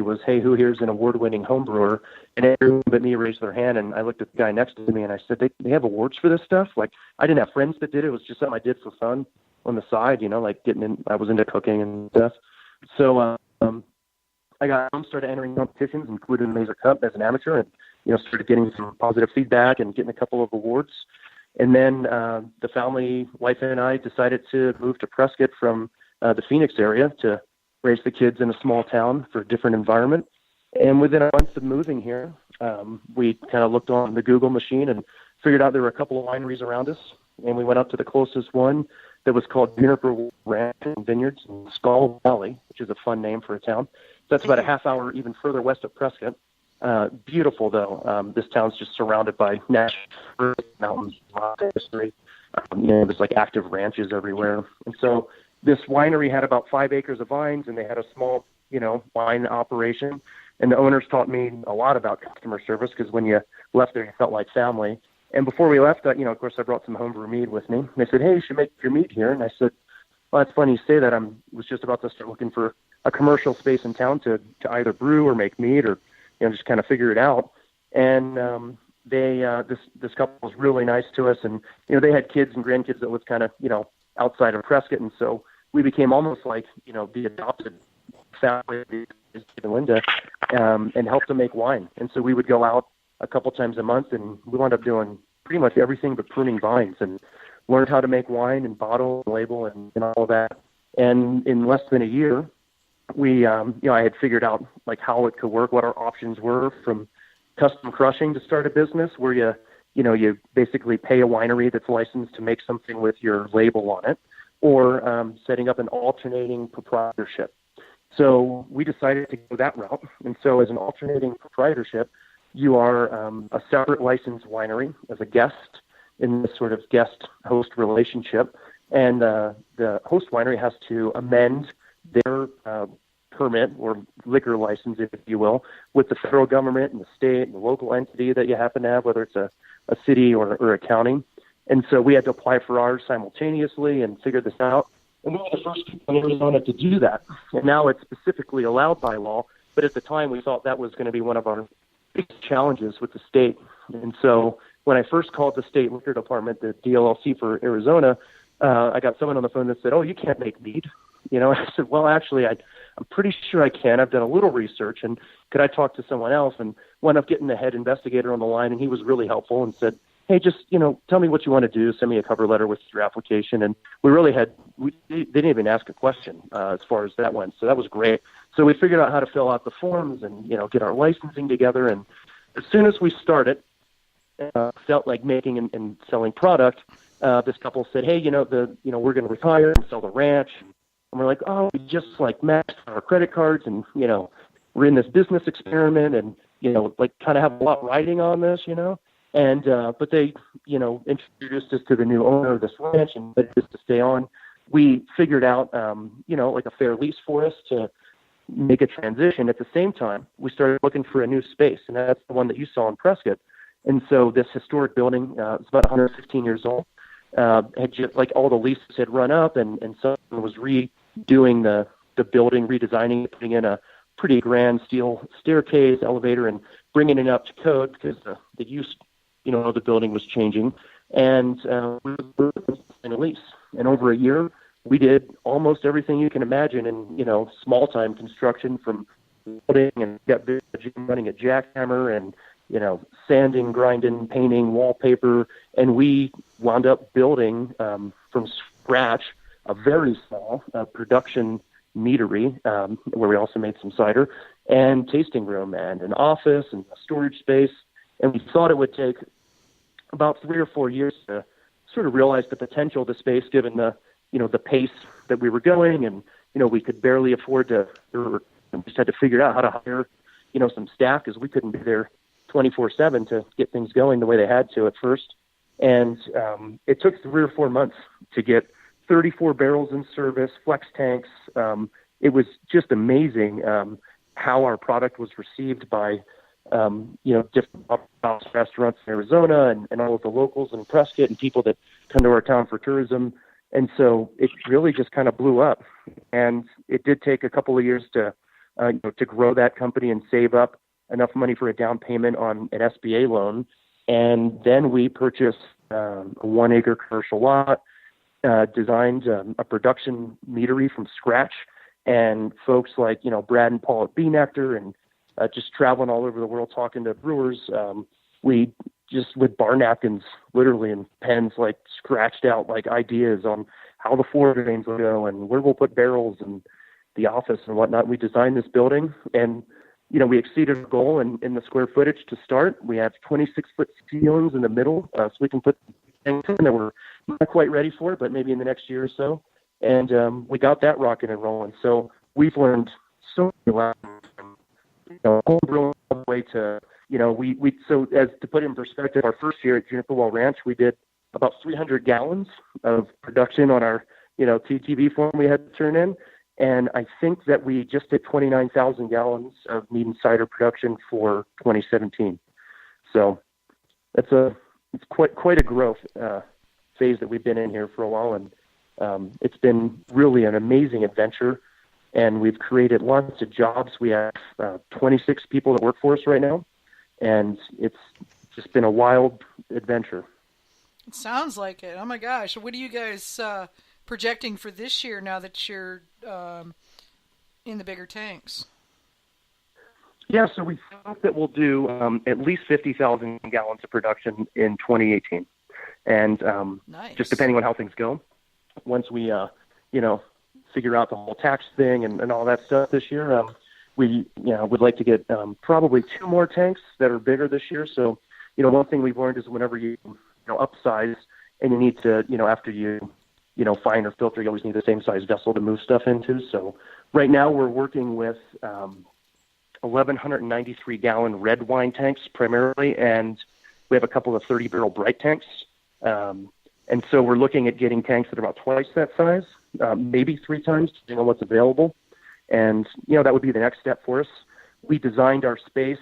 was, hey, who here's an award-winning home brewer? And everyone but me raised their hand, and I looked at the guy next to me, and I said, they have awards for this stuff? Like, I didn't have friends that did it. It was just something I did for fun on the side, like I was into cooking and stuff. So I got home, started entering competitions, including the Mazer Cup as an amateur, and, started getting some positive feedback and getting a couple of awards. And then the family, wife and I, decided to move to Prescott from the Phoenix area to raise the kids in a small town for a different environment. And within a month of moving here, we kind of looked on the Google machine and figured out there were a couple of wineries around us. And we went up to the closest one that was called Juniper Ranch and Vineyards in Skull Valley, which is a fun name for a town. So that's about a half hour even further west of Prescott. Beautiful, though. This town's just surrounded by national mountains, history. There's like active ranches everywhere. And so this winery had about 5 acres of vines, and they had a small, wine operation. And the owners taught me a lot about customer service because when you left there, you felt like family. And before we left, of course, I brought some homebrew mead with me. And they said, hey, you should make your mead here. And I said, well, that's funny you say that. I was just about to start looking for a commercial space in town to either brew or make mead or, just kind of figure it out. And this couple was really nice to us. And, they had kids and grandkids that lived kind of, outside of Prescott. And so we became almost like, the adopted family of Linda, and helped them make wine. And so we would go out a couple times a month, and we wound up doing pretty much everything but pruning vines, and learned how to make wine and bottle and label and all of that. And in less than a year, we, I had figured out like how it could work, what our options were, from custom crushing to start a business where you basically pay a winery that's licensed to make something with your label on it, or setting up an alternating proprietorship. So we decided to go that route. And so as an alternating proprietorship, you are a separate licensed winery as a guest in this sort of guest-host relationship. And the host winery has to amend their permit or liquor license, if you will, with the federal government and the state and the local entity that you happen to have, whether it's a city or a county. And so we had to apply for ours simultaneously and figure this out. And we were the first people in Arizona to do that. And now it's specifically allowed by law. But at the time, we thought that was going to be one of our biggest challenges with the state. And so when I first called the state liquor department, the DLLC for Arizona, I got someone on the phone that said, oh, you can't make mead. I said, well, actually, I'm pretty sure I can. I've done a little research, and could I talk to someone else? And wound up getting the head investigator on the line, and he was really helpful and said, hey, just, tell me what you want to do. Send me a cover letter with your application. And we really they didn't even ask a question as far as that went. So that was great. So we figured out how to fill out the forms and, get our licensing together. And as soon as we started, felt like making and selling product, this couple said, hey, we're going to retire and sell the ranch. And we're like, oh, we just maxed our credit cards and, we're in this business experiment and, kind of have a lot riding on this, And, but they, introduced us to the new owner of this ranch and let us to stay on. We figured out, like a fair lease for us to make a transition. At the same time, we started looking for a new space, and that's the one that you saw in Prescott. And so this historic building, it's about 115 years old, had just, all the leases had run up, and someone was redoing the building, redesigning it, putting in a pretty grand steel staircase, elevator, and bringing it up to code because the use the building was changing, and we were in a lease. And over a year, we did almost everything you can imagine in, small-time construction, from building and got running a jackhammer and, sanding, grinding, painting, wallpaper, and we wound up building from scratch a very small production meadery, where we also made some cider, and tasting room, and an office, and a storage space. And we thought it would take about 3 or 4 years to sort of realize the potential of the space, given the, the pace that we were going, and, we could barely afford to, we just had to figure out how to hire, some staff, because we couldn't be there 24/7 to get things going the way they had to at first. And it took 3 or 4 months to get 34 barrels in service, flex tanks. It was just amazing how our product was received by different restaurants in Arizona and all of the locals in Prescott and people that come to our town for tourism. And so it really just kind of blew up. And it did take a couple of years to to grow that company and save up enough money for a down payment on an SBA loan. And then we purchased a 1 acre commercial lot, designed a production meadery from scratch. And folks like, Brad and Paul at Nectar and just traveling all over the world talking to brewers, we just with bar napkins, literally, and pens, like scratched out like ideas on how the floor drains will go and where we'll put barrels and the office and whatnot. We designed this building, and we exceeded our goal in the square footage to start. We have 26-foot ceilings in the middle, so we can put things in that we're not quite ready for, but maybe in the next year or so. And we got that rocking and rolling. So we've learned so many lessons from home brewing all the way to so as to put it in perspective, our first year at Juniper Well Ranch, we did about 300 gallons of production on our TTV form we had to turn in. And I think that we just did 29,000 gallons of mead and cider production for 2017. So it's quite a growth phase that we've been in here for a while, and it's been really an amazing adventure. And we've created lots of jobs. We have 26 people that work for us right now, and it's just been a wild adventure. It sounds like it. Oh my gosh! What are you guys projecting for this year now that you're in the bigger tanks? Yeah, so we think that we'll do at least 50,000 gallons of production in 2018. And nice. Just depending on how things go, once we, figure out the whole tax thing and all that stuff this year, we would like to get probably 2 more tanks that are bigger this year. So, one thing we've learned is whenever you upsize and you need to, after you fine or filter, you always need the same size vessel to move stuff into. So right now we're working with 1,193 gallon red wine tanks primarily, and we have a couple of 30 barrel bright tanks. And so we're looking at getting tanks that are about twice that size, maybe 3 times, depending on what's available. And, that would be the next step for us. We designed our space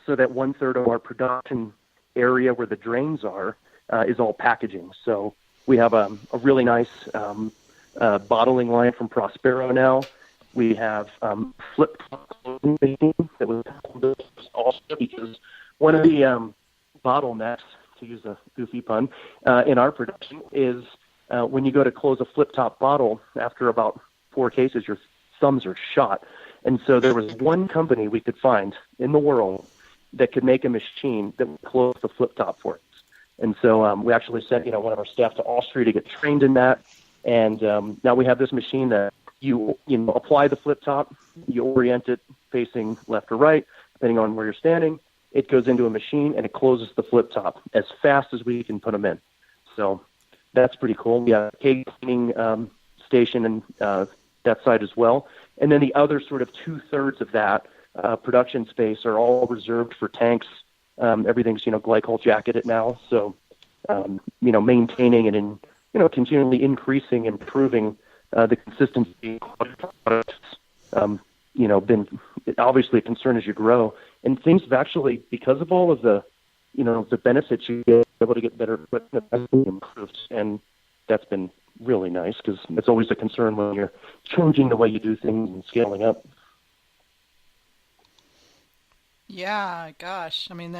so that 1/3 of our production area where the drains are is all packaging. So we have a really nice bottling line from Prospero now. We have flip-top clothing machine that was also because one of the bottlenecks, to use a goofy pun, in our production is when you go to close a flip-top bottle, after about 4 cases, your thumbs are shot. And so there was one company we could find in the world that could make a machine that would close the flip-top for us. And so we actually sent, one of our staff to Austria to get trained in that. And now we have this machine that you apply the flip top, you orient it facing left or right, depending on where you're standing. It goes into a machine and it closes the flip top as fast as we can put them in. So that's pretty cool. We have a keg cleaning station and that side as well. And then the other sort of 2/3 of that production space are all reserved for tanks. Everything's, glycol jacketed now. So, maintaining and, continually increasing, improving the consistency of products, been obviously a concern as you grow. And things have actually, because of all of the, the benefits you get, able to get better equipment, improved. And that's been really nice because it's always a concern when you're changing the way you do things and scaling up. Yeah, gosh. I mean,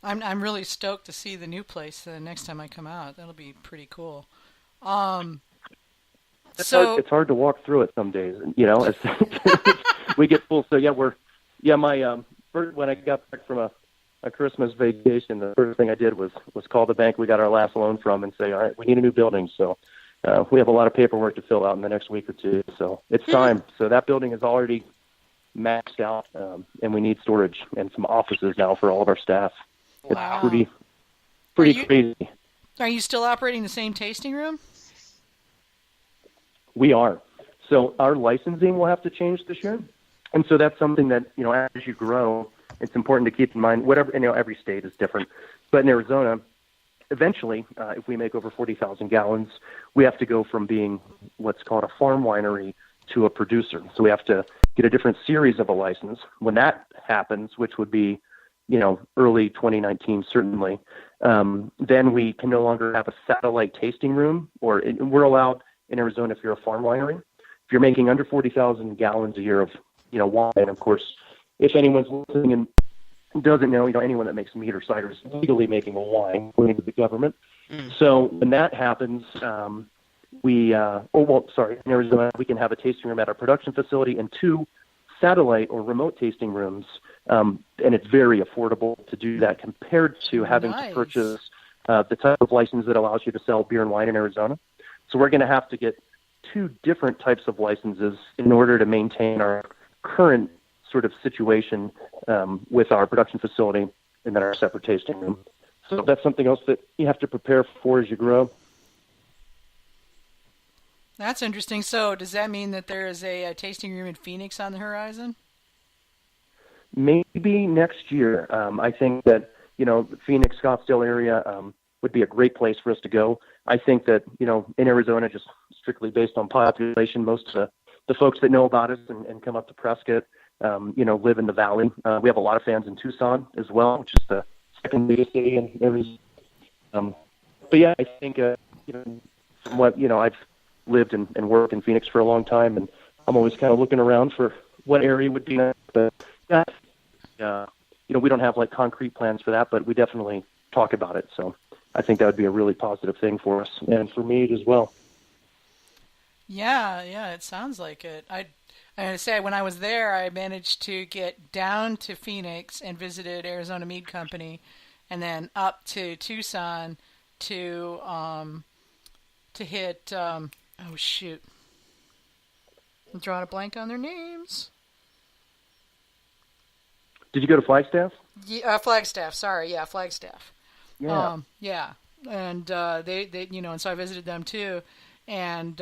I'm really stoked to see the new place the next time I come out. That'll be pretty cool. It's hard to walk through it some days, as we get full. So when I got back from a Christmas vacation, the first thing I did was call the bank we got our last loan from and say, all right, we need a new building. So we have a lot of paperwork to fill out in the next week or 2. So it's time. So that building is already maxed out, and we need storage and some offices now for all of our staff. Wow. It's pretty crazy. Are you still operating the same tasting room? We are. So our licensing will have to change this year. And so that's something that, as you grow, it's important to keep in mind. Whatever, every state is different. But in Arizona, eventually, if we make over 40,000 gallons, we have to go from being what's called a farm winery to a producer. So we have to get a different series of a license. When that happens, which would be, early 2019, certainly, then we can no longer have a satellite tasting room, or we're allowed in Arizona, if you're a farm winery, you're making under 40,000 gallons a year of, wine, and of course, if anyone's listening and doesn't know, anyone that makes mead or cider is legally making a wine, according to the government. So when that happens, in Arizona, we can have a tasting room at our production facility and 2 satellite or remote tasting rooms, and it's very affordable to do that compared to having to purchase the type of license that allows you to sell beer and wine in Arizona. So we're going to have to get 2 different types of licenses in order to maintain our current sort of situation with our production facility and then our separate tasting room. So that's something else that you have to prepare for as you grow. That's interesting. So does that mean that there is a tasting room in Phoenix on the horizon? Maybe next year. I think that, the Phoenix, Scottsdale area would be a great place for us to go. I think that, in Arizona, just strictly based on population, most of the folks that know about us and come up to Prescott, live in the valley. We have a lot of fans in Tucson as well, which is the second biggest city in Arizona. But yeah, I think, from what, I've lived and worked in Phoenix for a long time, and I'm always kind of looking around for what area would be nice. But we don't have like concrete plans for that, but we definitely talk about it. So I think that would be a really positive thing for us and for Mead as well. Yeah, it sounds like it. I'm going to say, when I was there, I managed to get down to Phoenix and visited Arizona Mead Company, and then up to Tucson to hit. Oh shoot! I'm drawing a blank on their names. Did you go to Flagstaff? Yeah, Flagstaff. Sorry, yeah, Flagstaff. Yeah. And they and so I visited them too. And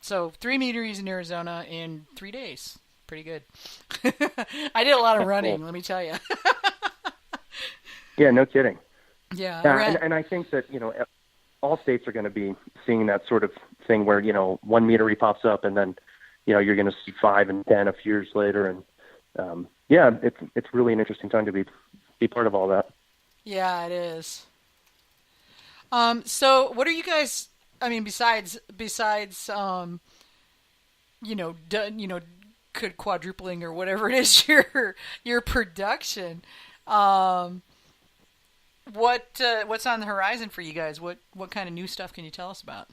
so 3 meaderies in Arizona in 3 days. Pretty good. I did a lot of running, let me tell you. Yeah, no kidding. Yeah. And I think that, all states are going to be seeing that sort of thing where, one meadery pops up and then, you're going to see 5 and 10 a few years later. And it's really an interesting time to be part of all that. Yeah, it is. So what are you guys... I mean, besides, quadrupling or whatever it is your production, what's on the horizon for you guys? What kind of new stuff can you tell us about?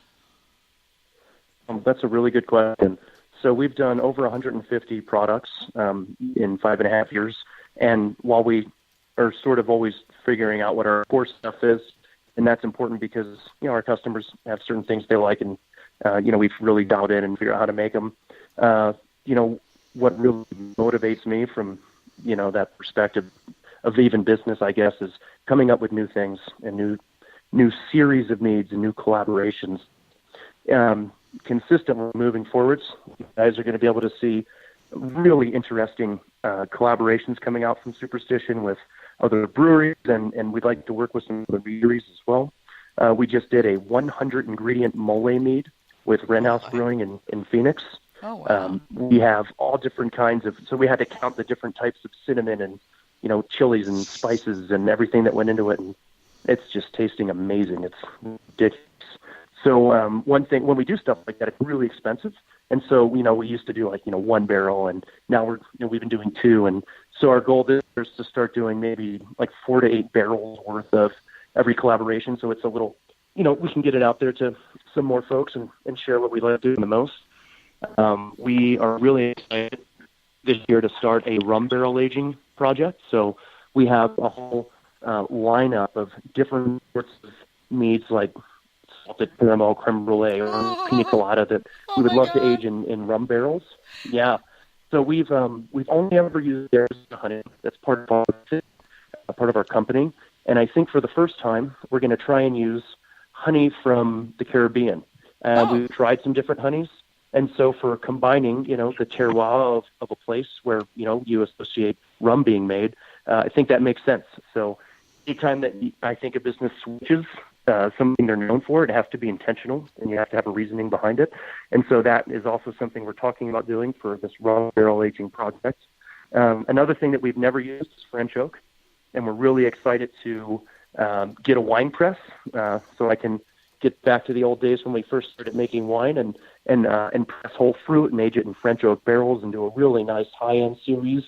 That's a really good question. So we've done over 150 products in 5.5 years, and while we are sort of always figuring out what our core stuff is. And that's important because, our customers have certain things they like, and, we've really dialed in and figured out how to make them. What really motivates me from, that perspective of even business, I guess, is coming up with new things and new series of meads and new collaborations. Consistently moving forwards, you guys are going to be able to see really interesting collaborations coming out from Superstition with other breweries, and we'd like to work with some other breweries as well. We just did a 100-ingredient mole mead with Wren House Brewing in Phoenix. Oh, wow. We have all different kinds of, so we had to count the different types of cinnamon and, chilies and spices and everything that went into it, and it's just tasting amazing. It's ridiculous. So one thing, when we do stuff like that, it's really expensive. And so, we used to do 1 barrel, and now we've been doing 2. And so our goal this year is to start doing maybe 4 to 8 barrels worth of every collaboration. So it's a little, we can get it out there to some more folks and share what we like doing the most. We are really excited this year to start a rum barrel aging project. So we have a whole lineup of different sorts of meads like salted caramel, creme brulee, or pina colada that we would love to age in rum barrels. Yeah. So we've only ever used Arizona honey. That's part of our company. And I think for the first time, we're going to try and use honey from the Caribbean. We've tried some different honeys. And so for combining, the terroir of a place where, you associate rum being made, I think that makes sense. So anytime that I think a business switches something they're known for, it has to be intentional, and you have to have a reasoning behind it. And so that is also something we're talking about doing for this rum barrel aging project. Another thing that we've never used is French oak, and we're really excited to get a wine press so I can get back to the old days when we first started making wine and and press whole fruit and age it in French oak barrels and do a really nice high-end series.